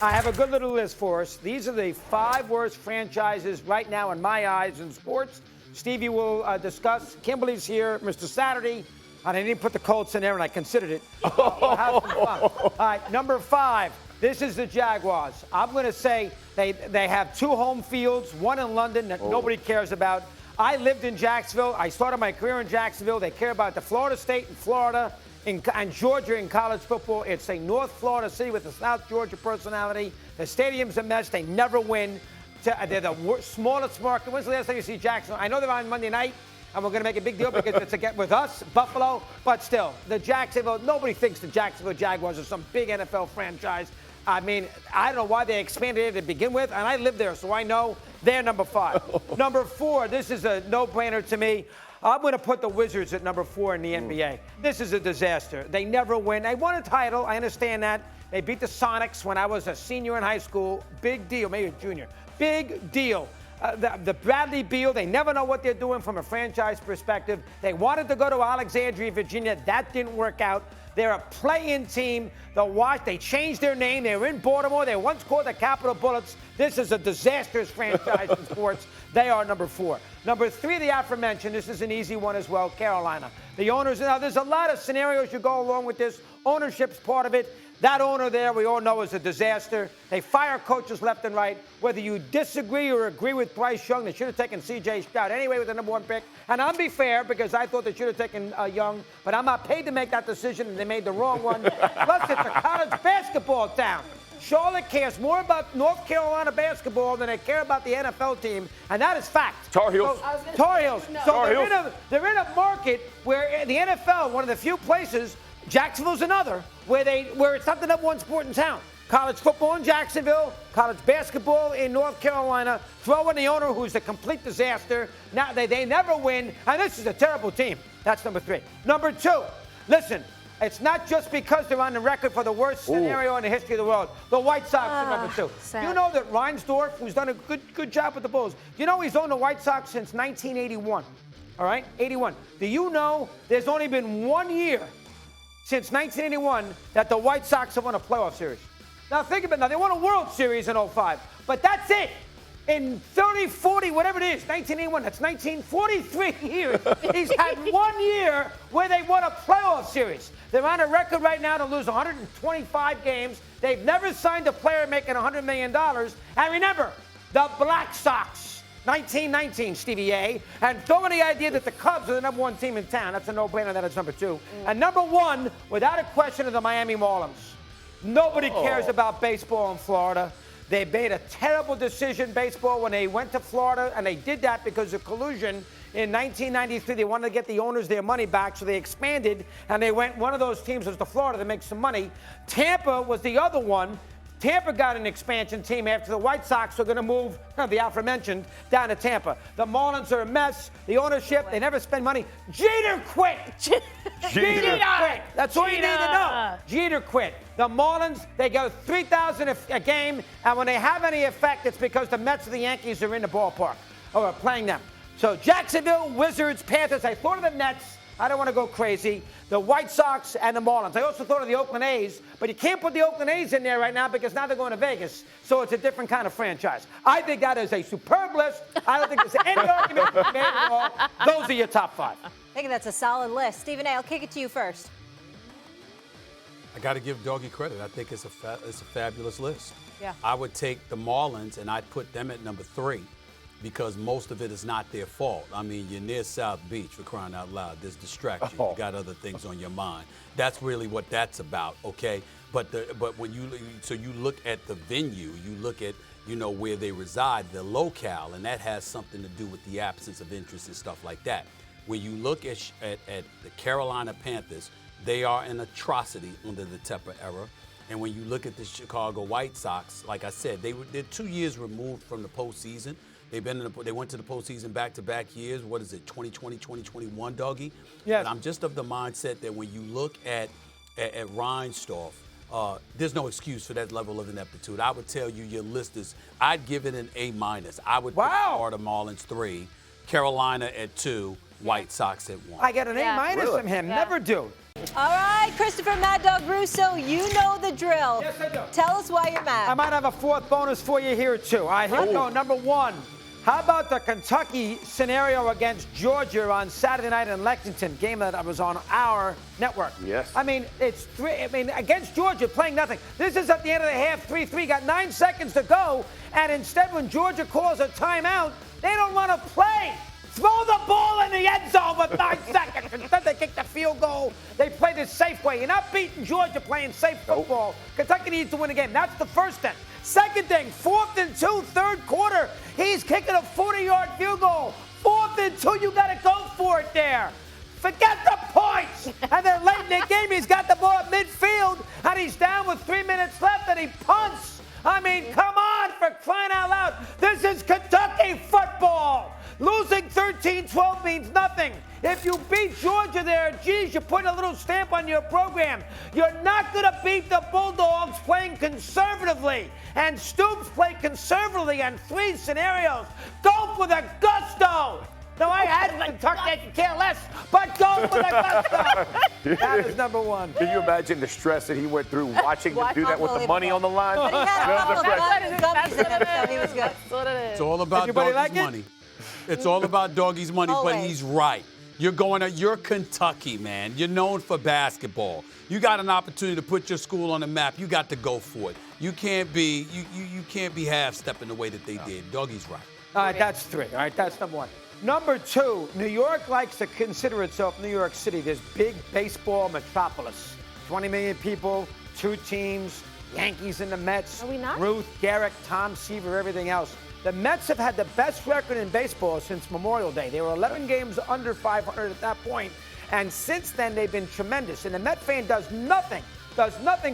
I have a good little list for us. These are the 5 worst franchises right now in my eyes in sports. Stevie will discuss. Kimberly's here, Mr. Saturday. I didn't put the Colts in there, and I considered it. We'll have some fun. All right, number 5. This is the Jaguars. I'm going to say they have 2 home fields, one in London that nobody cares about. I lived in Jacksonville. I started my career in Jacksonville. They care about the Florida State and Florida and Georgia in college football. It's a North Florida city with a South Georgia personality. The stadium's a mess. They never win. They're the smallest market. When's the last time you see Jacksonville? I know they're on Monday night, and we're going to make a big deal because it's again with us, Buffalo. But still, the Jacksonville, nobody thinks the Jacksonville Jaguars are some big NFL franchise. I mean, I don't know why they expanded it to begin with, and I live there, so I know they're number 5. Number 4, this is a no-brainer to me. I'm going to put the Wizards at number 4 in the NBA. This is a disaster. They never win. They won a title. I understand that. They beat the Sonics when I was a senior in high school. Big deal. Maybe a junior. Big deal. The Bradley Beal, they never know what they're doing from a franchise perspective. They wanted to go to Alexandria, Virginia. That didn't work out. They're a play-in team. They changed their name. They were in Baltimore. They once called the Capitol Bullets. This is a disastrous franchise in sports. They are number 4. Number 3, the aforementioned. This is an easy one as well, Carolina. The owners, now there's a lot of scenarios you go along with this. Ownership's part of it. That owner there, we all know, is a disaster. They fire coaches left and right. Whether you disagree or agree with Bryce Young, they should have taken C.J. Stroud anyway with the number 1 pick. And I'll be fair because I thought they should have taken Young, but I'm not paid to make that decision, and they made the wrong one. Plus, it's a college basketball town. Charlotte cares more about North Carolina basketball than they care about the NFL team, and that is fact. Tar Heels. So, Tar Heels. No. So they're in a market where the NFL, one of the few places, Jacksonville's another, where it's not the number 1 sport in town. College football in Jacksonville, college basketball in North Carolina. Throw in the owner who's a complete disaster. Now they never win, and this is a terrible team. That's number 3. Number 2, listen, it's not just because they're on the record for the worst scenario in the history of the world. The White Sox are number 2. Sad. You know that Reinsdorf, who's done a good job with the Bulls, you know he's owned the White Sox since 1981. All right, 81. Do you know there's only been 1 year since 1981 that the White Sox have won a playoff series? Now think about it. Now they won a World Series in 05, but that's it. In 30, 40, whatever it is, 1981, that's 1943 years. He's had 1 year where they won a playoff series. They're on a record right now to lose 125 games. They've never signed a player making $100 million. And remember, the Black Sox, 1919, Stevie A. And throw in the idea that the Cubs are the number 1 team in town. That's a no-brainer. That is number 2. And number 1, without a question, are the Miami Marlins. Nobody cares about baseball in Florida. They made a terrible decision, baseball, when they went to Florida, and they did that because of collusion. In 1993, they wanted to get the owners their money back, so they expanded, and they went, one of those teams was to Florida to make some money. Tampa was the other one. Tampa got an expansion team after the White Sox are going to move, the aforementioned, down to Tampa. The Marlins are a mess. The ownership, they never spend money. Jeter quit. Jeter quit. That's all you need to know. Jeter quit. The Marlins, they go 3,000 a game, and when they have any effect, it's because the Mets and the Yankees are in the ballpark or are playing them. So Jacksonville, Wizards, Panthers. I thought of the Mets. I don't want to go crazy. The White Sox and the Marlins. I also thought of the Oakland A's, but you can't put the Oakland A's in there right now because now they're going to Vegas, so it's a different kind of franchise. I think that is a superb list. I don't think there's any argument to be made at all. Those are your top 5. I think that's a solid list. Stephen A., I'll kick it to you first. I got to give Doggy credit. I think it's a fabulous list. Yeah. I would take the Marlins and I'd put them at number 3. Because most of it is not their fault. I mean, you're near South Beach, for crying out loud. There's distraction. You got other things on your mind. That's really what that's about, okay? But when you look at the venue, you look at where they reside, the locale, and that has something to do with the absence of interest and stuff like that. When you look at the Carolina Panthers, they are an atrocity under the Tepper era. And when you look at the Chicago White Sox, like I said, they're 2 years removed from the postseason. They went to the postseason back-to-back years. What is it, 2020, 2021, Doggy? Yes. And I'm just of the mindset that when you look at Reinsdorf, there's no excuse for that level of ineptitude. I would tell you your list is, I'd give it an A-. I would put Florida Marlins 3, Carolina at 2, White Sox at 1. I get an A- Really? from him. Yeah. Never do. All right, Christopher Mad Dog Russo, you know the drill. Yes, I do. Tell us why you're mad. I might have a fourth bonus for you here, too. All right, here we go. Number one. How about the Kentucky scenario against Georgia on Saturday night in Lexington, game that was on our network? Yes. I mean, against Georgia, playing nothing. This is at the end of the half, 3-3. Got 9 seconds to go, and instead, when Georgia calls a timeout, they don't want to play. Throw the ball in the end zone with 9 seconds. Instead, they kick the field goal. They play this safe way. You're not beating Georgia playing safe football. Kentucky needs to win the game. That's the first thing. Second thing, 4th and 2, third quarter. He's kicking a 40-yard field goal. 4th and 2, you got to go for it there. Forget the points. And then late in the game, he's got the ball at midfield, and he's down with 3 minutes left, and he punts. I mean, come on, for crying out loud. This is Kentucky football. Losing 13-12 means nothing. If you beat Georgia there, geez, you put a little stamp on your program. You're not going to beat the Bulldogs playing conservatively. And Stoops played conservatively on 3 scenarios. Go for the gusto. No, I had Kentucky, I could care less, but go for the gusto. That is number one. Can you imagine the stress that he went through watching them do that with the money on the line? But he had a couple of gummies in him, so he was good. That's what it is. It's all about Everybody doggy's like it? money. It's all about doggy's money, but Always. he's right. You're Kentucky, man. You're known for basketball. You got an opportunity to put your school on the map. You got to go for it. You can't be half-stepping the way that they did. Doggy's right. All right, that's 3. All right, that's number 1. Number 2, New York likes to consider itself New York City, this big baseball metropolis. 20 million people, 2 teams, Yankees and the Mets. Are we not? Ruth, Garrick, Tom Seaver, everything else. The Mets have had the best record in baseball since Memorial Day. They were 11 games under 500 at that point, and since then they've been tremendous. And the Met fan does nothing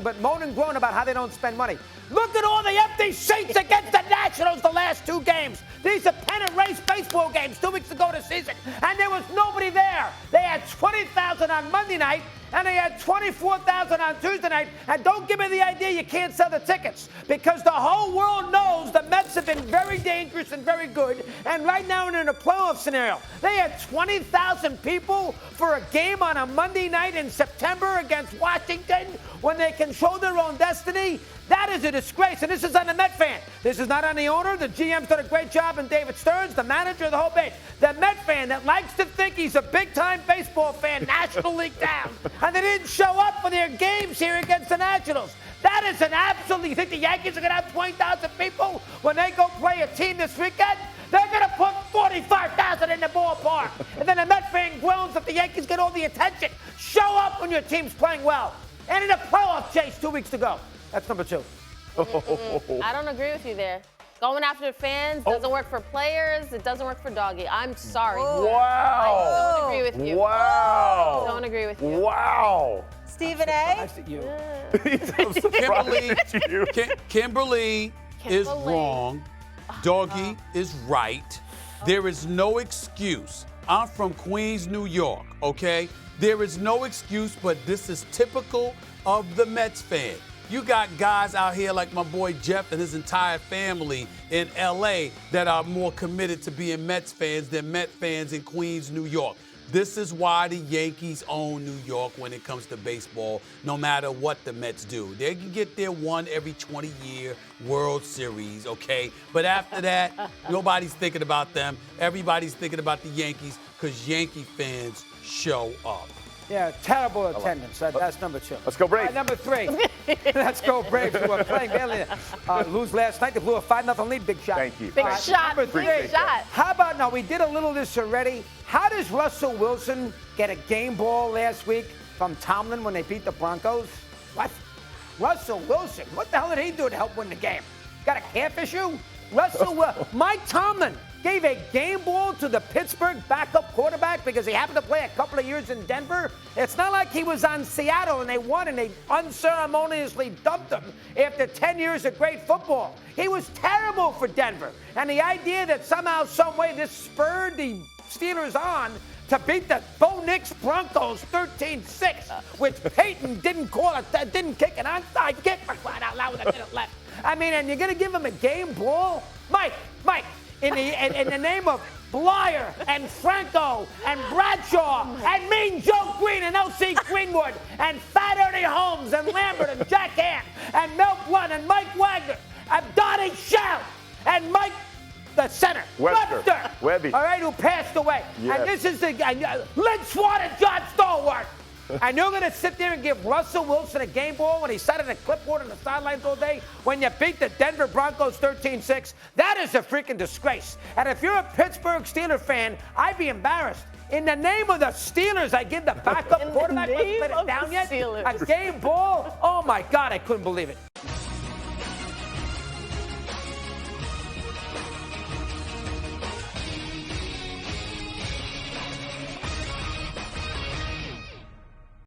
but moan and groan about how they don't spend money. Look at all the empty seats against the Nationals the last 2 games. These are pennant race baseball games 2 weeks ago this season, and there was nobody there. They had 20,000 on Monday night, and they had 24,000 on Tuesday night. And don't give me the idea you can't sell the tickets, because the whole world knows the Mets have been very dangerous and very good. And right now we're in a playoff scenario. They had 20,000 people for a game on a Monday night in September against Washington when they control their own destiny. That is a disgrace, and this is on the Met fan. This is not on the owner. The GM's done a great job, and David Stearns, the manager, the whole bit. The Met fan that likes to think he's a big-time baseball fan, National League down, and they didn't show up for their games here against the Nationals. That is an absolutely. You think the Yankees are going to have 20,000 people when they go play a team this weekend? They're going to put 45,000 in the ballpark. And then the Met fan groans that the Yankees get all the attention. Show up when your team's playing well. And in a playoff chase 2 weeks to go. That's number 2. I don't agree with you there. Going after fans doesn't work for players. It doesn't work for Doggy. I'm sorry. Wow. I don't agree with you. Wow. Don't agree with you. Wow. Stephen A. Nice at you. Kimberly is wrong. Doggy is right. There is no excuse. I'm from Queens, New York, okay? There is no excuse, but this is typical of the Mets fan. You got guys out here like my boy Jeff and his entire family in L.A. that are more committed to being Mets fans than Met fans in Queens, New York. This is why the Yankees own New York when it comes to baseball, no matter what the Mets do. They can get their one every 20-year World Series, okay? But after that, nobody's thinking about them. Everybody's thinking about the Yankees because Yankee fans show up. Yeah, terrible attendance. That's number 2. Let's go Braves. Number 3. Let's go Braves, who were playing barely. Lose last night. They blew a 5-0 lead. Big shot. Thank you. Big shot. Number 3. Big shot. How about now? We did a little of this already. How does Russell Wilson get a game ball last week from Tomlin when they beat the Broncos? What? Russell Wilson. What the hell did he do to help win the game? Got a calf issue? Mike Tomlin gave a game ball to the Pittsburgh backup quarterback because he happened to play a couple of years in Denver. It's not like he was on Seattle and they won and they unceremoniously dumped him after 10 years of great football. He was terrible for Denver. And the idea that somehow, some way, this spurred the Steelers on to beat the Bo Nix Broncos 13-6, which Peyton didn't kick an onside kick for crying out loud with a minute left. I mean, and you're going to give him a game ball? Mike, in the name of Blyer and Franco and Bradshaw and Mean Joe Green and O.C. Greenwood and Fat Ernie Holmes and Lambert and Jack Hand and Mel Blunt and Mike Wagner and Donnie Shell and Mike, the center, Webster. Webby. All right, who passed away. Yes. And this is the Lynn Swan and John Stallworth. And you're going to sit there and give Russell Wilson a game ball when he sat at a clipboard on the sidelines all day when you beat the Denver Broncos 13-6? That is a freaking disgrace. And if you're a Pittsburgh Steelers fan, I'd be embarrassed. In the name of the Steelers, I give the backup quarterback, let's put it down yet, a game ball. Oh, my God, I couldn't believe it.